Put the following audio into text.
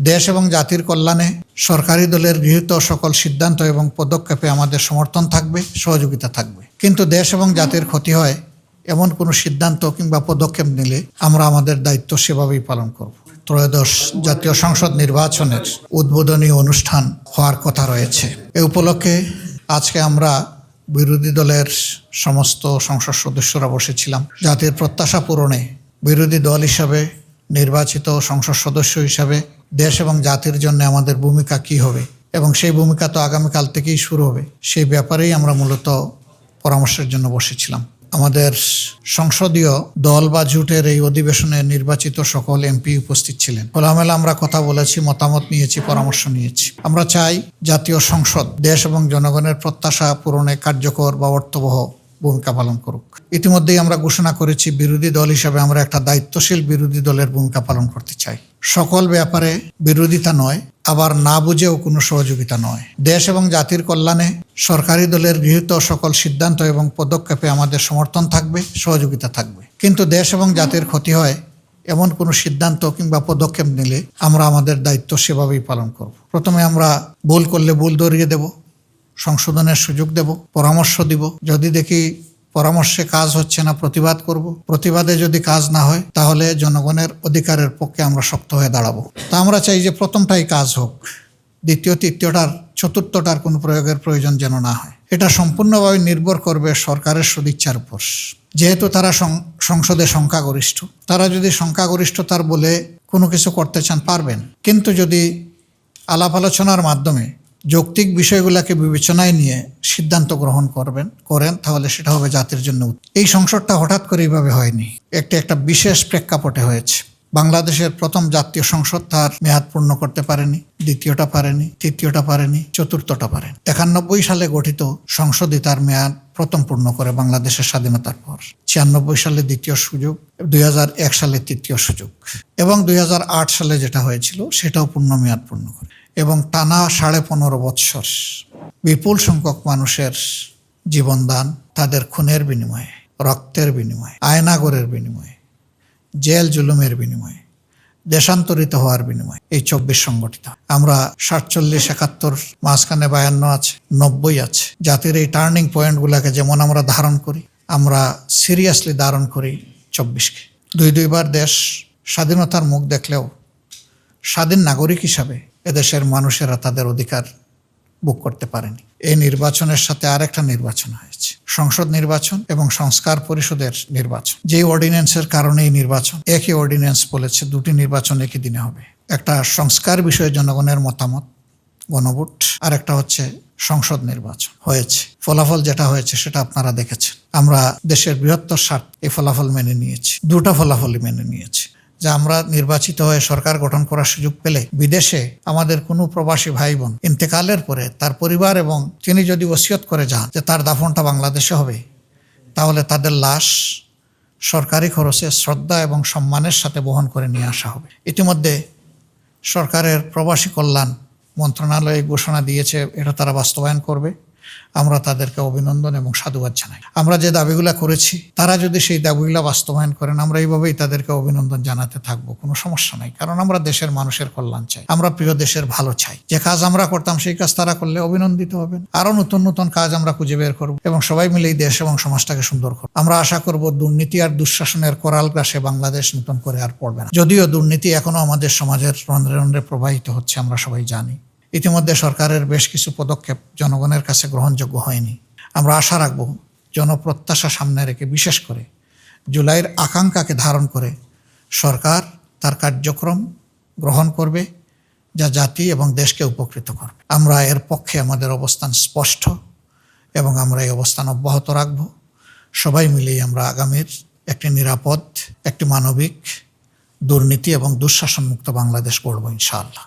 দেশ এবং জাতির কল্যাণে সরকারি দলের গৃহীত সকল সিদ্ধান্ত এবং পদক্ষেপে আমাদের সমর্থন থাকবে, সহযোগিতা থাকবে। কিন্তু দেশ এবং জাতির ক্ষতি হয় এমন কোনো সিদ্ধান্ত কিংবা পদক্ষেপ নিলে আমরা আমাদের দায়িত্ব সেভাবেই পালন করব। ত্রয়োদশ জাতীয় সংসদ নির্বাচনের উদ্বোধনী অনুষ্ঠান হওয়ার কথা রয়েছে। এ উপলক্ষে আজকে আমরা বিরোধী দলের সমস্ত সংসদ সদস্যরা বসেছিলাম। জাতির প্রত্যাশা পূরণে বিরোধী দল হিসাবে নির্বাচিত সংসদ সদস্য হিসাবে দেশ এবং জাতির জন্য আমাদের ভূমিকা কী হবে এবং সেই ভূমিকা তো আগামীকাল থেকেই শুরু হবে, সেই ব্যাপারেই আমরা মূলত পরামর্শের জন্য বসেছিলাম। আমাদের সংসদীয় দল বা জোটের এই অধিবেশনে নির্বাচিত সকল এমপি উপস্থিত ছিলেন। খোলামেলা আমরা কথা বলেছি, মতামত নিয়েছি, পরামর্শ নিয়েছি। আমরা চাই জাতীয় সংসদ দেশ এবং জনগণের প্রত্যাশা পূরণে কার্যকর বা অর্থবহ ভূমিকা পালন করুক। ইতিমধ্যেই আমরা ঘোষণা করেছি বিরোধী দল হিসাবে আমরা একটা দায়িত্বশীল বিরোধী দলের ভূমিকা পালন করতে চাই। সকল ব্যাপারে বিরোধিতা নয়, আবার না বুঝেও কোনো সহযোগিতা নয়। দেশ এবং জাতির কল্যাণে সরকারি দলের গৃহীত সকল সিদ্ধান্ত এবং পদক্ষেপে আমাদের সমর্থন থাকবে, সহযোগিতা থাকবে। কিন্তু দেশ এবং জাতির ক্ষতি হয় এমন কোনো সিদ্ধান্ত কিংবা পদক্ষেপ নিলে আমরা আমাদের দায়িত্ব সেভাবেই পালন করব। প্রথমে আমরা ভুল করলে ভুল ধরিয়ে দেব, সংশোধনের সুযোগ দেব, পরামর্শ দিব। যদি দেখি পরামর্শে কাজ হচ্ছে না, প্রতিবাদ করব। প্রতিবাদে যদি কাজ না হয় তাহলে জনগণের অধিকারের পক্ষে আমরা শক্ত হয়ে দাঁড়াবো। তা আমরা চাই যে প্রথমটাই কাজ হোক, দ্বিতীয়, তৃতীয়টার, চতুর্থটার কোনো প্রয়োগের প্রয়োজন যেন না হয়। এটা সম্পূর্ণভাবে নির্ভর করবে সরকারের সদিচ্ছার উপর। যেহেতু তারা সংসদে সংখ্যাগরিষ্ঠ, তারা যদি সংখ্যাগরিষ্ঠতার বলে কোনো কিছু করতে চান পারবেন, কিন্তু যদি আলাপ আলোচনার মাধ্যমে যৌক্তিক বিষয়গুলোকে বিবেচনায় নিয়ে সিদ্ধান্ত গ্রহণ করেন তাহলে সেটা হবে জাতির জন্য। এই সংসদটা হঠাৎ করে এইভাবে হয়নি, একটা বিশেষ প্রেক্ষাপটে হয়েছে। বাংলাদেশের প্রথম জাতীয় সংসদ তার মেয়াদ পূর্ণ করতে পারেনি, দ্বিতীয়টা পারেনি, তৃতীয়টা পারেনি, চতুর্থটা পারেনি। 91 সালে গঠিত সংসদই তার মেয়াদ প্রথম পূর্ণ করে বাংলাদেশের স্বাধীনতার পর। 96 সালে দ্বিতীয় সুযোগ, 2001 সালে তৃতীয় সুযোগ এবং 2008 সালে যেটা হয়েছিল সেটাও পূর্ণ মেয়াদ পূর্ণ করে। এবং টানা 15.5 বৎসর বিপুল সংখ্যক মানুষের জীবনদান, তাদের খুনের বিনিময়ে, রক্তের বিনিময়ে, আয়নাগরের বিনিময়ে, জেল জুলুমের বিনিময়ে, দেশান্তরিত হওয়ার বিনিময়ে এই 24 সংগঠিত। আমরা 47, 71, মাঝখানে 52 আছে, 90 আছে। জাতির এই টার্নিং পয়েন্টগুলোকে যেমন আমরা ধারণ করি, আমরা সিরিয়াসলি ধারণ করি 24কে। দুইবার দেশ স্বাধীনতার মুখ দেখলেও স্বাধীন নাগরিক হিসাবে এদেশের মানুষেরা তাদের অধিকার ভোগ করতে পারেনি। এই নির্বাচনের সাথে আরেকটা নির্বাচন হয়েছে, সংসদ নির্বাচন এবং সংস্কার পরিষদের নির্বাচন। যেই অর্ডিন্যান্সের কারণে এই নির্বাচন, একই অর্ডিন্যান্স বলেছে দুটি নির্বাচন একই দিনে হবে। একটা সংস্কার বিষয়ে জনগণের মতামত, গণভোট, আর একটা হচ্ছে সংসদ নির্বাচন হয়েছে। ফলাফল যেটা হয়েছে সেটা আপনারা দেখেছেন। আমরা দেশের বৃহত্তর স্বার্থে এই ফলাফল মেনে নিয়েছি, দুটা ফলাফলই মেনে নিয়েছি। যে আমরা নির্বাচিত হয়ে সরকার গঠন করার সুযোগ পেলে বিদেশে আমাদের কোনো প্রবাসী ভাই বোন ইন্তেকালের পরে তার পরিবার এবং তিনি যদি ওসিয়ত করে যান যে তার দাফনটা বাংলাদেশে হবে, তাহলে তাদের লাশ সরকারি খরচে শ্রদ্ধা এবং সম্মানের সাথে বহন করে নিয়ে আসা হবে। ইতিমধ্যে সরকারের প্রবাসী কল্যাণ মন্ত্রণালয় ঘোষণা দিয়েছে, এটা তারা বাস্তবায়ন করবে। আমরা তাদেরকে অভিনন্দন এবং সাধুবাদ জানাই। আমরা যে দাবিগুলো করেছি তারা যদি সেই দাবিগুলো বাস্তবায়ন করেন, আমরা এইভাবেই তাদেরকে অভিনন্দন জানাতে থাকবো, কোনো সমস্যা নাই। কারণ আমরা দেশের মানুষের কল্যাণ চাই, আমরা প্রিয় দেশের ভালো চাই। যে কাজ আমরা করতাম সেই কাজ তারা করলে অভিনন্দিত হবেন। আরো নতুন নতুন কাজ আমরা খুঁজে বের করব এবং সবাই মিলে এই দেশ এবং সমাজটাকে সুন্দর করব। আমরা আশা করব দুর্নীতি আর দুঃশাসনের করাল গ্রাসে বাংলাদেশ নতুন করে আর পড়বে না। যদিও দুর্নীতি এখনো আমাদের সমাজের রন্ধ্রে রন্ধ্রে প্রবাহিত হচ্ছে, আমরা সবাই জানি। ইতিমধ্যে সরকারের বেশ কিছু পদক্ষেপ জনগণের কাছে গ্রহণযোগ্য হয়নি। আমরা আশা রাখব জনপ্রত্যাশা সামনে রেখে, বিশেষ করে জুলাইয়ের আকাঙ্ক্ষাকে ধারণ করে সরকার তার কার্যক্রম গ্রহণ করবে যা জাতি এবং দেশকে উপকৃত করবে। আমরা এর পক্ষে, আমাদের অবস্থান স্পষ্ট এবং আমরা এই অবস্থান অব্যাহত রাখব। সবাই মিলেই আমরা আগামীর একটি নিরাপদ, একটি মানবিক, দুর্নীতি এবং দুঃশাসনমুক্ত বাংলাদেশ গড়ব ইনশাআল্লাহ।